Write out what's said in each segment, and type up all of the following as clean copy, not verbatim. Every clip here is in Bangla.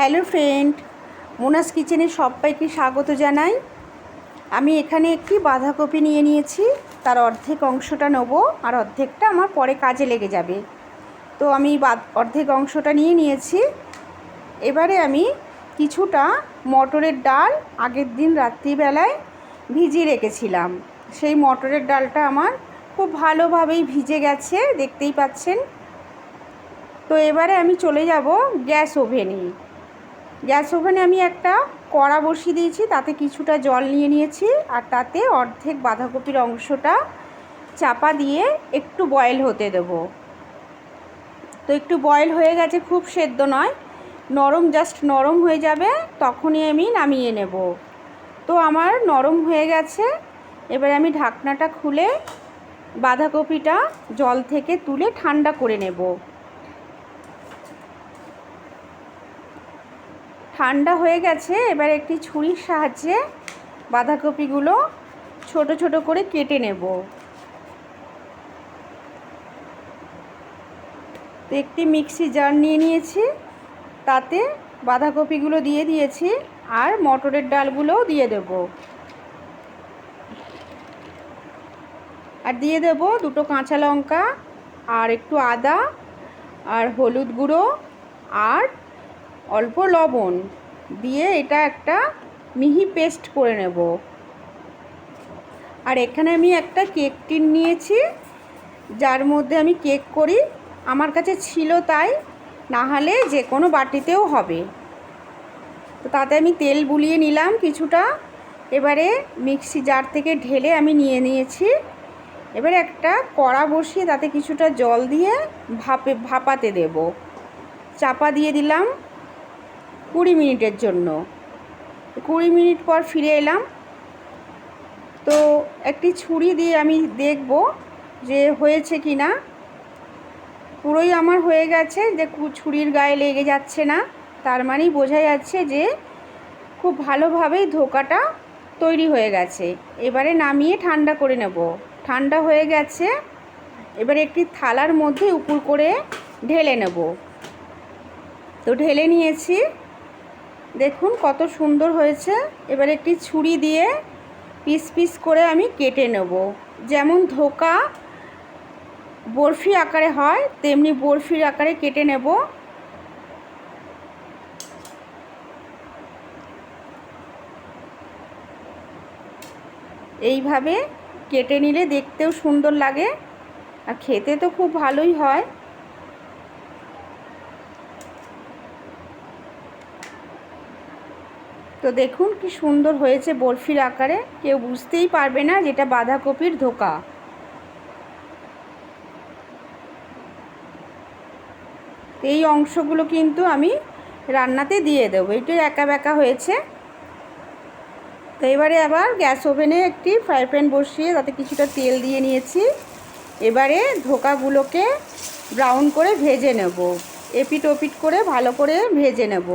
হ্যালো ফ্রেন্ড, মোনাস কিচেনে সবাইকে স্বাগত জানাই। আমি এখানে একটি বাঁধাকপি নিয়ে নিয়েছি, তার অর্ধেক অংশটা নেব আর অর্ধেকটা আমার পরে কাজে লেগে যাবে। তো আমি অর্ধেক অংশটা নিয়ে নিয়েছি। এবারে আমি কিছুটা মটরের ডাল আগের দিন রাত্রিবেলায় ভিজিয়ে রেখেছিলাম। সেই মটরের ডালটা আমার খুব ভালোভাবেই ভিজে গেছে, দেখতেই পাচ্ছেন। তো এবারে আমি চলে যাব গ্যাস ওভেনে আমি একটা কড়া বসিয়ে দিয়েছি, তাতে কিছুটা জল নিয়ে নিয়েছি আর তাতে অর্ধেক বাঁধাকপির অংশটা চাপা দিয়ে একটু বয়েল হতে দেব। তো একটু বয়েল হয়ে গেছে, খুব সেদ্ধ নয়, জাস্ট নরম হয়ে যাবে, তখনই আমি নামিয়ে নেব। তো আমার নরম হয়ে গেছে। এবার আমি ঢাকনাটা খুলে বাঁধাকপিটা জল থেকে তুলে ঠান্ডা করে নেব। ঠান্ডা হয়ে গেছে। এবার একটি ছুরির সাহায্যে বাঁধাকপিগুলো ছোট ছোট করে কেটে নেব। তো একটি মিক্সি জার নিয়ে নিয়েছি, তাতে বাঁধাকপিগুলো দিয়ে দিয়েছি আর মটরের ডালগুলোও দিয়ে দেব। আর দিয়ে দেব দুটো কাঁচা লঙ্কা আর একটু আদা আর হলুদ গুঁড়ো আর অল্প লবণ দিয়ে এটা একটা মিহি পেস্ট করে নেব। আর এখানে আমি একটা কেক টিন নিয়েছি, যার মধ্যে আমি কেক করি, আমার কাছে ছিল তাই, না হলে যে কোনো বাটিতেও হবে। তো তাতে আমি তেল বুলিয়ে নিলাম কিছুটা। এবারে মিক্সি জার থেকে ঢেলে আমি নিয়ে নিয়েছি। এবারে একটা কড়া বসিয়ে তাতে কিছুটা জল দিয়ে ভাপাতে দেব। চাপা দিয়ে দিলাম 20 মিনিটের জন্য। 20 মিনিট পর ফিরে এলাম। তো একটি ছুরি দিয়ে আমি দেখব যে হয়েছে কি না। পুরোই আমার হয়ে গেছে, যে ছুরির গায়ে লেগে যাচ্ছে না, তার মানেই বোঝা যাচ্ছে যে খুব ভালোভাবেই ধোকাটা তৈরি হয়ে গেছে। এবারে নামিয়ে ঠান্ডা করে নেব। ঠান্ডা হয়ে গেছে। এবারে একটি থালার মধ্যে উপর করে ঢেলে নেব। তো ঢেলে নিয়েছি, দেখুন কত সুন্দর হয়েছে। এবার একটি ছুরি দিয়ে পিস পিস করে আমি কেটে নেব। যেমন ধোকা বরফি আকারে হয়, তেমনি বরফির আকারে কেটে নেব। এইভাবে কেটে নিলে দেখতেও সুন্দর লাগে আর খেতে তো খুব ভালোই হয়। তো দেখুন কি সুন্দর হয়েছে বরফির আকারে, কেউ বুঝতেই পারবে না যেটা বাঁধাকপির ধোকা। এই অংশগুলো কিন্তু আমি রান্নাতে দিয়ে দেবো, একটু একা বেঁকা হয়েছে। তো এবারে আবার গ্যাস ওভেনে একটি ফ্রাই প্যান বসিয়ে তাতে কিছুটা তেল দিয়ে নিয়েছি। এবারে ধোকাগুলোকে ব্রাউন করে ভেজে নেব, এপিট ওপিট করে ভালো করে ভেজে নেব।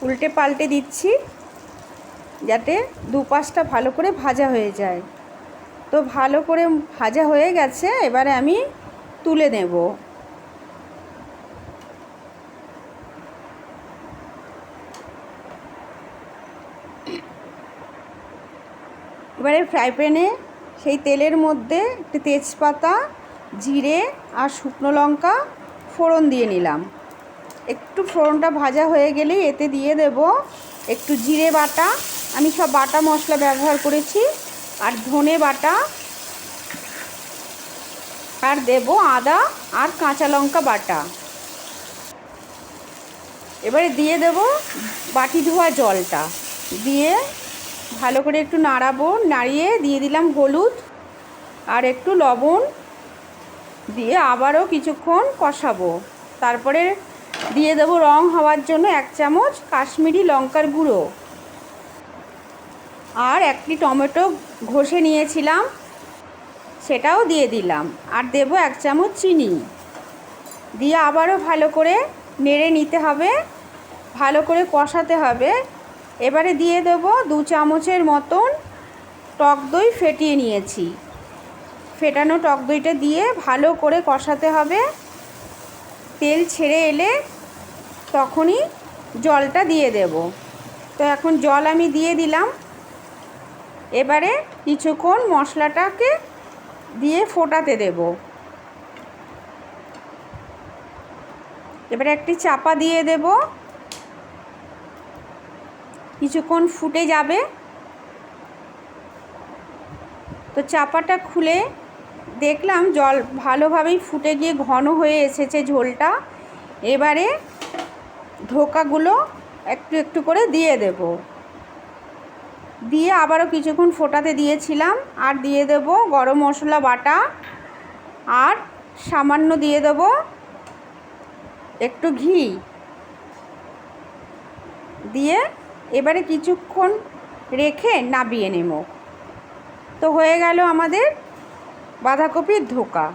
উল্টে পাল্টে দিচ্ছি যাতে দুপাশটা ভালো করে ভাজা হয়ে যায়। তো ভালো করে ভাজা হয়ে গেছে, এবারে আমি তুলে নেব। এবারে ফ্রাই প্যানে সেই তেলের মধ্যে একটু তেজপাতা, জিরে আর শুকনো লঙ্কা ফোড়ন দিয়ে নিলাম। একটু ফোড়নটা ভাজা হয়ে গেলেই এতে দিয়ে দেব একটু জিরে বাটা, আমি সব বাটা মশলা ব্যবহার করেছি, আর ধনে বাটা, আর দেব আদা আর কাঁচা লঙ্কা বাটা। এবারে দিয়ে দেব বাটি ধোয়া জলটা, দিয়ে ভালো করে একটু নাড়াবো। নাড়িয়ে দিয়ে দিলাম হলুদ আর একটু লবণ, দিয়ে আবারও কিছুক্ষণ কষাবো। তারপরে দিয়ে দেবো রং হওয়ার জন্য 1 চামচ কাশ্মীরি লঙ্কার গুঁড়ো, আর একটি টমেটো ঘষে নিয়েছিলাম সেটাও দিয়ে দিলাম, আর দেব 1 চামচ চিনি, দিয়ে আবারও ভালো করে নেড়ে নিতে হবে, ভালো করে কষাতে হবে। এবারে দিয়ে দেব 2 চামচের মতন টক দই ফেটিয়ে নিয়েছি। ফেটানো টক দইটা দিয়ে ভালো করে কষাতে হবে। তেল ছেড়ে এলে তখনই জলটা দিয়ে দেব। তো এখন জল আমি দিয়ে দিলাম। এবারে কিছুক্ষণ মশলাটাকে দিয়ে ফোটাতে দেব। এবারে একটি চাপা দিয়ে দেব, কিছুক্ষণ ফুটে যাবে। তো চাপাটা খুলে দেখলাম জল ভালোভাবেই ফুটে গিয়ে ঘন হয়ে এসেছে ঝোলটা। এবারে ধোকাগুলো একটু একটু করে দিয়ে দেব। দিয়ে আবারও কিছুক্ষণ ফোটাতে দিয়েছিলাম। আর দিয়ে দেব গরম মশলা বাটা, আর সামান্য দিয়ে দেব একটু ঘি দিয়ে এবারে কিছুক্ষণ রেখে নামিয়ে নেব। তো হয়ে গেল আমাদের বাঁধাকপির ধোকা।